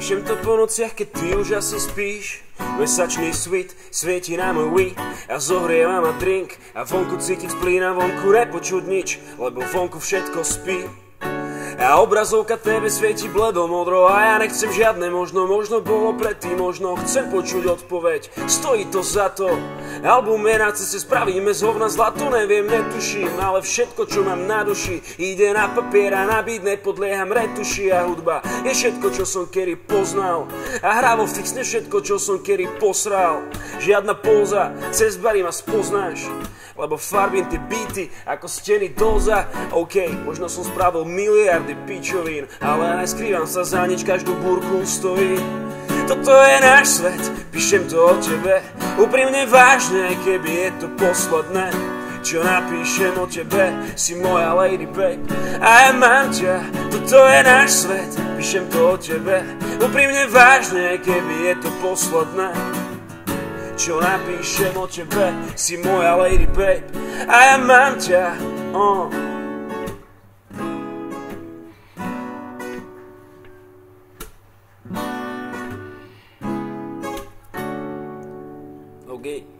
Píšem to po nociach, keď ty už asi spíš. Mesačný svit svieti na môj weed a zohrieva ma drink a vonku cítiť plyn a vonku nepočuť nič, lebo vonku všetko spí. A obrazovka TV svieti bledo modro a ja nechcem žiadne možno bolo predtým, možno chcem počuť odpoveď, stojí to za to. Album je na ceste, spravíme z hovna zlato, neviem, netuším, ale všetko, čo mám na duši, ide na papier a na beat, nepodlieham retuši a hudba je všetko, čo som kedy poznal a hravo fixne všetko, čo som kedy posral. Žiadna póza, cez bary ma spoznáš, lebo farbím tie beaty ako steny doza. OK, možno som spravil miliardy pičovín, ale neskrývam sa za nič, každú búrku stojí. Toto je náš svet, píšem to o tebe, úprimne vážne, keby je to posledné, čo napíšem o tebe, si moja lady babe. A ja mám ťa, toto je náš svet, píšem to o tebe, úprimne vážne, keby je to posledné, čo napíšem o tebe, si moja lady babe. A ja mám ťa, Okay.